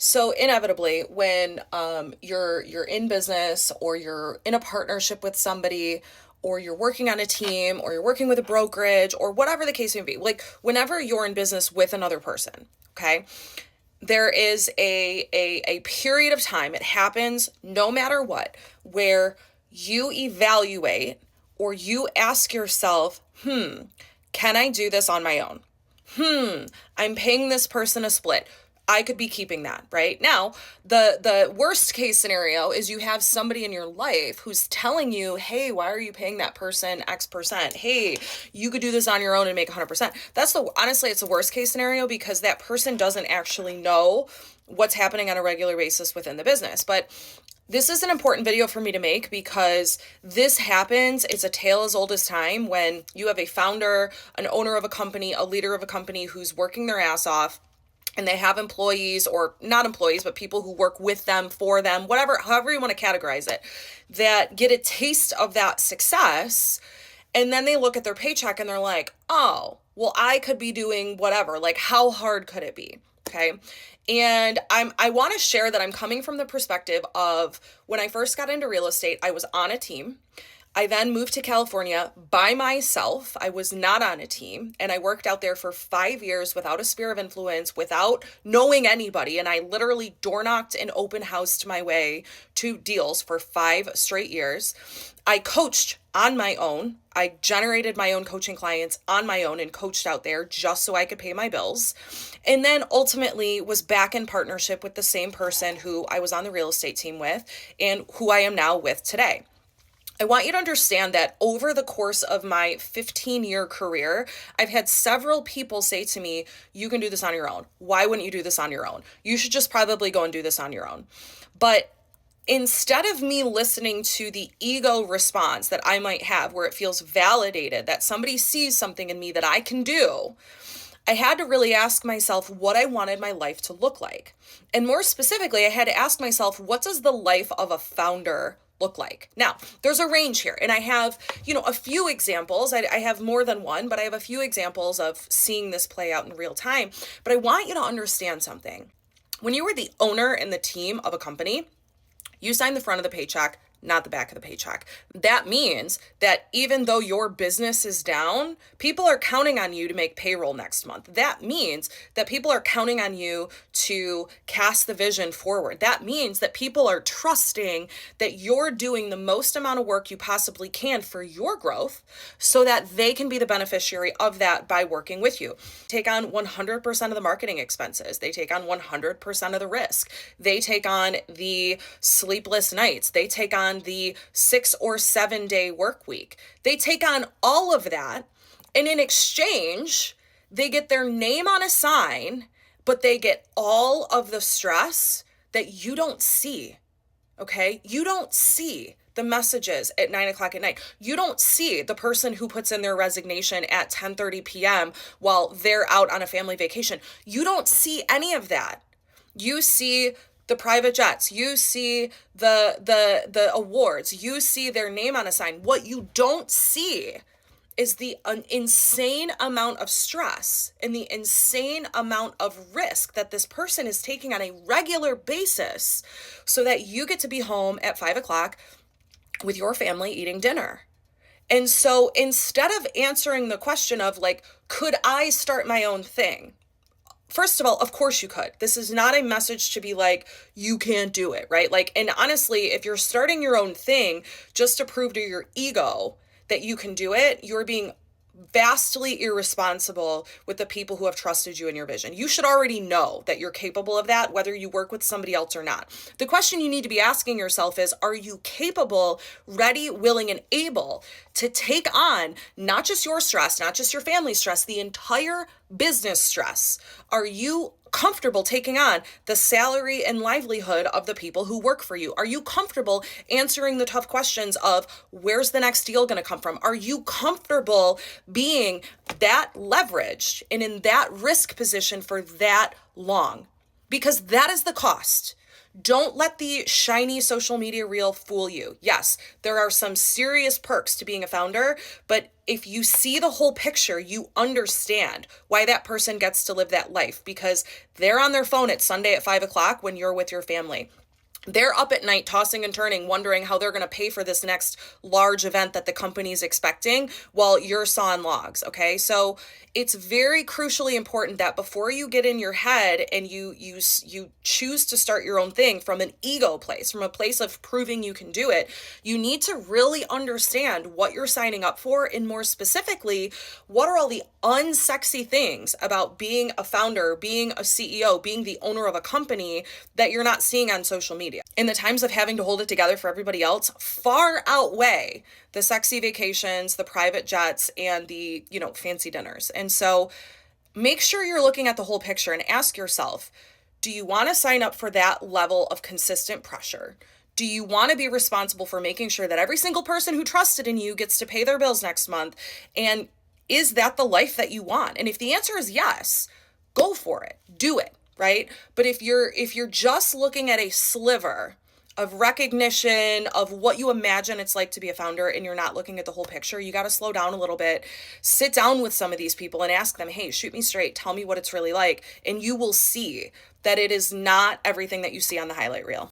So inevitably, when you're in business or you're in a partnership with somebody, or you're working on a team, or you're working with a brokerage, or whatever the case may be, like whenever you're in business with another person, okay, there is a period of time, it happens no matter what, where you evaluate or you ask yourself, can I do this on my own? I'm paying this person a split. I could be keeping that right now. The worst case scenario is you have somebody in your life who's telling you, hey, why are you paying that person X percent? Hey, you could do this on your own and make 100%. Honestly, it's the worst case scenario because that person doesn't actually know what's happening on a regular basis within the business. But this is an important video for me to make because this happens. It's a tale as old as time when you have a founder, an owner of a company, a leader of a company who's working their ass off, and they have employees, or not employees, but people who work with them, for them, whatever, however you want to categorize it, that get a taste of that success. And then they look at their paycheck and they're like, oh, well, I could be doing whatever. Like, how hard could it be? Okay. And I want to share that I'm coming from the perspective of when I first got into real estate, I was on a team. I then moved to California by myself. I was not on a team, and I worked out there for 5 years without a sphere of influence, without knowing anybody. And I literally door knocked and open housed my way to deals for 5 straight years. I coached on my own. I generated my own coaching clients on my own and coached out there just so I could pay my bills. And then ultimately was back in partnership with the same person who I was on the real estate team with and who I am now with today. I want you to understand that over the course of my 15-year career, I've had several people say to me, you can do this on your own. Why wouldn't you do this on your own? You should just probably go and do this on your own. But instead of me listening to the ego response that I might have where it feels validated, that somebody sees something in me that I can do, I had to really ask myself what I wanted my life to look like. And more specifically, I had to ask myself, what does the life of a founder look like? Now, there's a range here, and I have, a few examples. I have more than one, but I have a few examples of seeing this play out in real time. But I want you to understand something. When you are the owner and the team of a company, you sign the front of the paycheck, not the back of the paycheck. That means that even though your business is down, people are counting on you to make payroll next month. That means that people are counting on you to cast the vision forward. That means that people are trusting that you're doing the most amount of work you possibly can for your growth so that they can be the beneficiary of that by working with you. Take on 100% of the marketing expenses. They take on 100% of the risk. They take on the sleepless nights. They take on the 6 or 7 day work week. They take on all of that. And in exchange, they get their name on a sign, but they get all of the stress that you don't see. Okay. You don't see the messages at 9 o'clock at night. You don't see the person who puts in their resignation at 10:30 p.m. while they're out on a family vacation. You don't see any of that. You see the private jets, you see the awards, you see their name on a sign. What you don't see is the insane amount of stress and the insane amount of risk that this person is taking on a regular basis so that you get to be home at 5 o'clock with your family eating dinner. And so instead of answering the question of like, could I start my own thing? First of all, of course you could. This is not a message to be like, you can't do it, right? Like, and honestly, if you're starting your own thing just to prove to your ego that you can do it, you're being vastly irresponsible with the people who have trusted you in your vision. You should already know that you're capable of that, whether you work with somebody else or not. The question you need to be asking yourself is, are you capable, ready, willing, and able to take on not just your stress, not just your family stress, the entire business stress? Are you comfortable taking on the salary and livelihood of the people who work for you? Are you comfortable answering the tough questions of where's the next deal going to come from? Are you comfortable being that leveraged and in that risk position for that long? Because that is the cost. Don't let the shiny social media reel fool you. Yes, there are some serious perks to being a founder, but if you see the whole picture, you understand why that person gets to live that life, because they're on their phone at Sunday at 5 o'clock when you're with your family. They're up at night tossing and turning, wondering how they're going to pay for this next large event that the company's expecting while you're sawing logs. Okay. So it's very crucially important that before you get in your head and you choose to start your own thing from an ego place, from a place of proving you can do it, you need to really understand what you're signing up for, and more specifically, what are all the unsexy things about being a founder, being a CEO, being the owner of a company that you're not seeing on social media. And the times of having to hold it together for everybody else far outweigh the sexy vacations, the private jets, and the, fancy dinners. And so make sure you're looking at the whole picture and ask yourself, do you want to sign up for that level of consistent pressure? Do you want to be responsible for making sure that every single person who trusted in you gets to pay their bills next month? And is that the life that you want? And if the answer is yes, go for it. Do it, right? But if you're just looking at a sliver of recognition of what you imagine it's like to be a founder, and you're not looking at the whole picture, you got to slow down a little bit, sit down with some of these people and ask them, hey, shoot me straight, tell me what it's really like. And you will see that it is not everything that you see on the highlight reel.